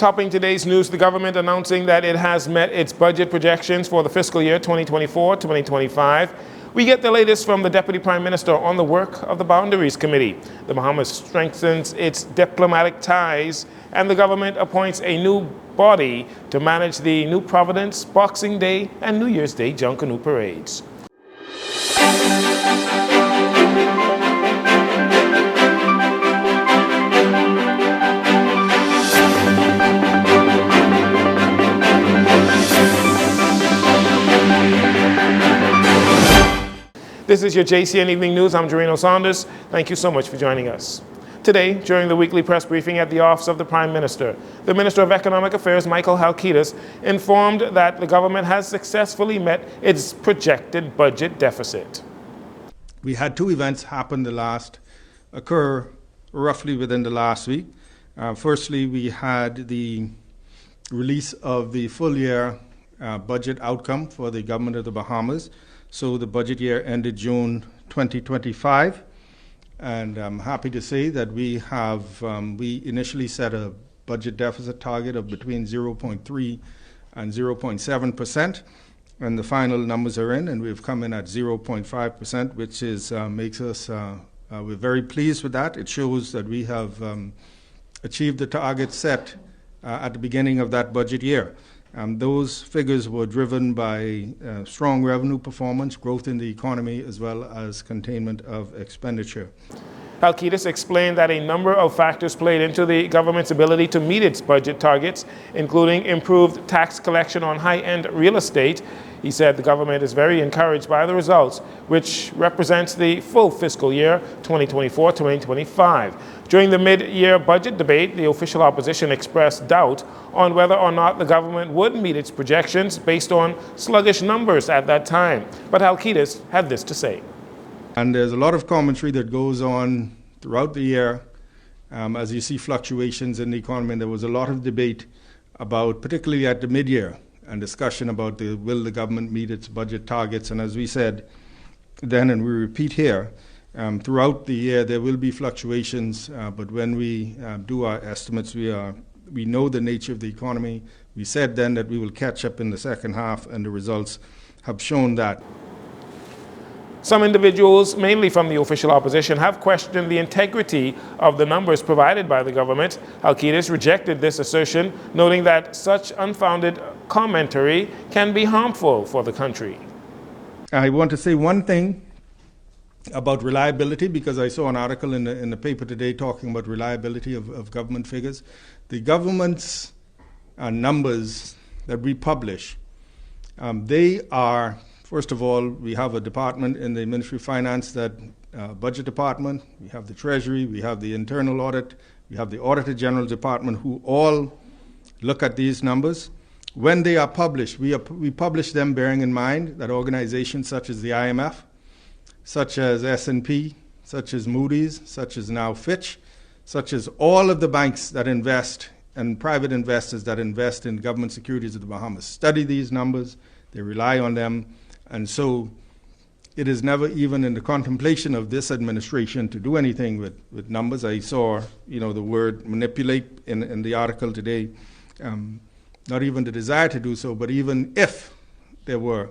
Topping today's news, the government announcing that it has met its budget projections for the fiscal year 2024-2025. We get the latest from the Deputy Prime Minister on the work of the Boundaries Committee. The Bahamas strengthens its diplomatic ties, and the government appoints a new body to manage the New Providence, Boxing Day, and New Year's Day Junkanoo parades. This is your JCN Evening News. I'm Jcn Saunders. Thank you so much for joining us. Today, during the weekly press briefing at the Office of the Prime Minister, the Minister of Economic Affairs, Michael Halkitis, informed that the government has successfully met its projected budget deficit. We had two events occur roughly within the last week. Firstly, we had the release of the full year budget outcome for the government of the Bahamas. So the budget year ended June 2025, and I'm happy to say that we initially set a budget deficit target of between 0.3 and 0.7%, and the final numbers are in, and we've come in at 0.5%, which makes us we're very pleased with that. It shows that we have achieved the target set at the beginning of that budget year. Those figures were driven by strong revenue performance, growth in the economy, as well as containment of expenditure. Halkitis explained that a number of factors played into the government's ability to meet its budget targets, including improved tax collection on high-end real estate. He said the government is very encouraged by the results, which represents the full fiscal year 2024-2025. During the mid-year budget debate, the official opposition expressed doubt on whether or not the government would meet its projections based on sluggish numbers at that time. But Halkitis had this to say. And there's a lot of commentary that goes on throughout the year as you see fluctuations in the economy. And there was a lot of debate about, particularly at the mid-year, and discussion about will the government meet its budget targets. And as we said then, and we repeat here, throughout the year there will be fluctuations, but when we do our estimates, we know the nature of the economy. We said then that we will catch up in the second half, and the results have shown that. Some individuals, mainly from the official opposition, have questioned the integrity of the numbers provided by the government. Halkitis rejected this assertion, noting that such unfounded commentary can be harmful for the country. I want to say one thing about reliability, because I saw an article in the paper today talking about reliability of government figures. The government's numbers that we publish, they are, first of all, we have a department in the Ministry of Finance, that budget department, we have the Treasury, we have the internal audit, we have the Auditor General Department, who all look at these numbers. When they are published, we publish them bearing in mind that organizations such as the IMF, such as S&P, such as Moody's, such as now Fitch, such as all of the banks that invest and private investors that invest in government securities of the Bahamas study these numbers, they rely on them. And so it is never even in the contemplation of this administration to do anything with numbers. I saw, the word manipulate in the article today. Not even the desire to do so, but even if there were,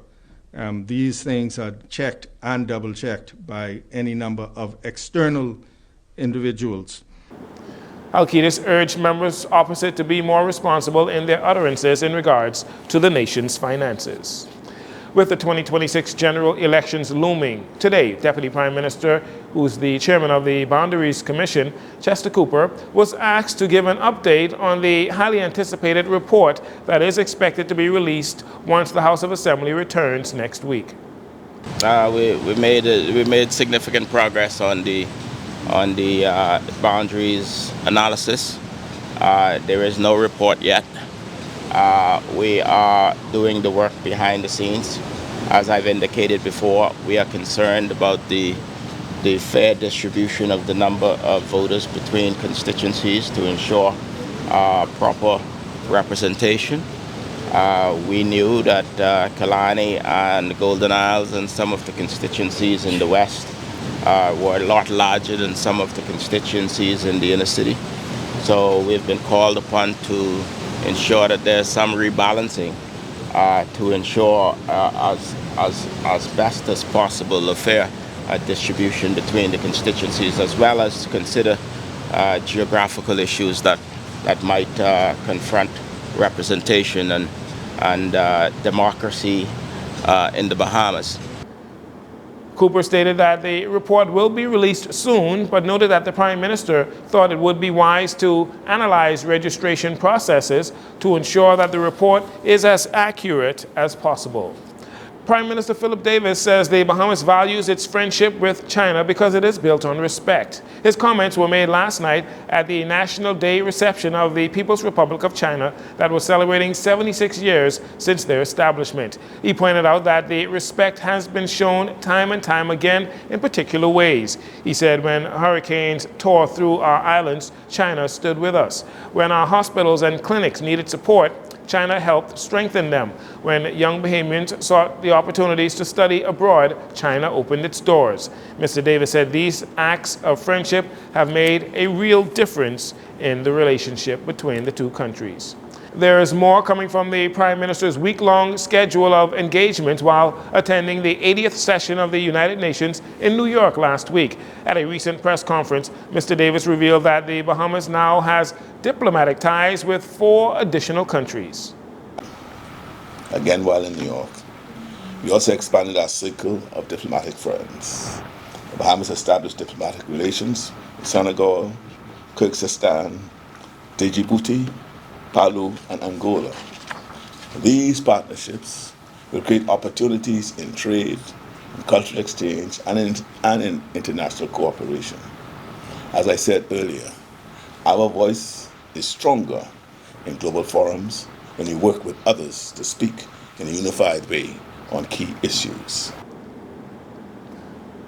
these things are checked and double-checked by any number of external individuals. Halkitis urged members opposite to be more responsible in their utterances in regards to the nation's finances. With the 2026 general elections looming, today, Deputy Prime Minister, who's the chairman of the Boundaries Commission, Chester Cooper, was asked to give an update on the highly anticipated report that is expected to be released once the House of Assembly returns next week. We made significant progress on the boundaries analysis. There is no report yet. We are doing the work behind the scenes. As I've indicated before, we are concerned about the fair distribution of the number of voters between constituencies to ensure proper representation. We knew that Kalani and Golden Isles and some of the constituencies in the west were a lot larger than some of the constituencies in the inner city. So we've been called upon to ensure that there's some rebalancing to ensure as best as possible a fair distribution between the constituencies, as well as consider geographical issues that might confront representation and democracy in the Bahamas. Cooper stated that the report will be released soon, but noted that the Prime Minister thought it would be wise to analyze registration processes to ensure that the report is as accurate as possible. Prime Minister Philip Davis says the Bahamas values its friendship with China because it is built on respect. His comments were made last night at the National Day reception of the People's Republic of China that was celebrating 76 years since their establishment. He pointed out that the respect has been shown time and time again in particular ways. He said when hurricanes tore through our islands, China stood with us. When our hospitals and clinics needed support, China helped strengthen them. When young Bahamians sought the opportunities to study abroad, China opened its doors. Mr. Davis said these acts of friendship have made a real difference in the relationship between the two countries. There is more coming from the Prime Minister's week-long schedule of engagements while attending the 80th session of the United Nations in New York last week. At a recent press conference, Mr. Davis revealed that the Bahamas now has diplomatic ties with 4 additional countries. Again, while in New York, we also expanded our circle of diplomatic friends. The Bahamas established diplomatic relations with Senegal, Kyrgyzstan, Djibouti, Palu, and Angola. These partnerships will create opportunities in trade, in cultural exchange, and in international cooperation. As I said earlier, our voice is stronger in global forums when we work with others to speak in a unified way on key issues.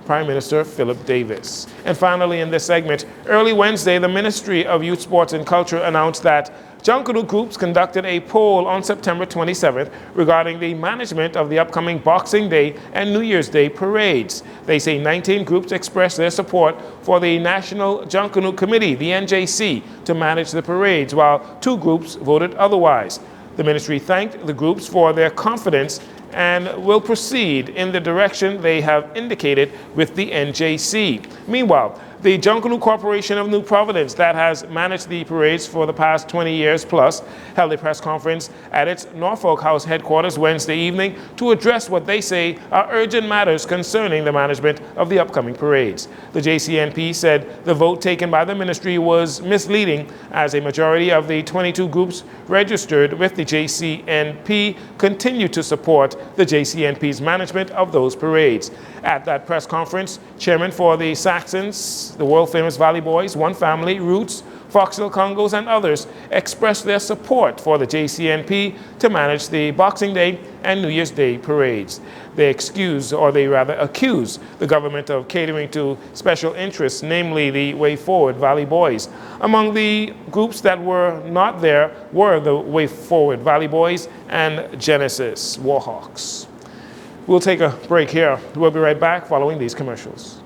Prime Minister Philip Davis. And finally in this segment, early Wednesday, the Ministry of Youth, Sports and Culture announced that Junkanoo groups conducted a poll on September 27th regarding the management of the upcoming Boxing Day and New Year's Day parades. They say 19 groups expressed their support for the National Junkanoo Committee, the NJC, to manage the parades, while 2 groups voted otherwise. The ministry thanked the groups for their confidence and will proceed in the direction they have indicated with the NJC. Meanwhile, the Junkanoo Corporation of New Providence, that has managed the parades for the past 20 years plus, held a press conference at its Norfolk House headquarters Wednesday evening to address what they say are urgent matters concerning the management of the upcoming parades. The JCNP said the vote taken by the ministry was misleading, as a majority of the 22 groups registered with the JCNP continue to support the JCNP's management of those parades. At that press conference, chairman for the Saxons, the world-famous Valley Boys, One Family, Roots, Foxhill Congos, and others expressed their support for the JCNP to manage the Boxing Day and New Year's Day parades. They accuse the government of catering to special interests, namely the Way Forward Valley Boys. Among the groups that were not there were the Way Forward Valley Boys and Genesis Warhawks. We'll take a break here. We'll be right back following these commercials.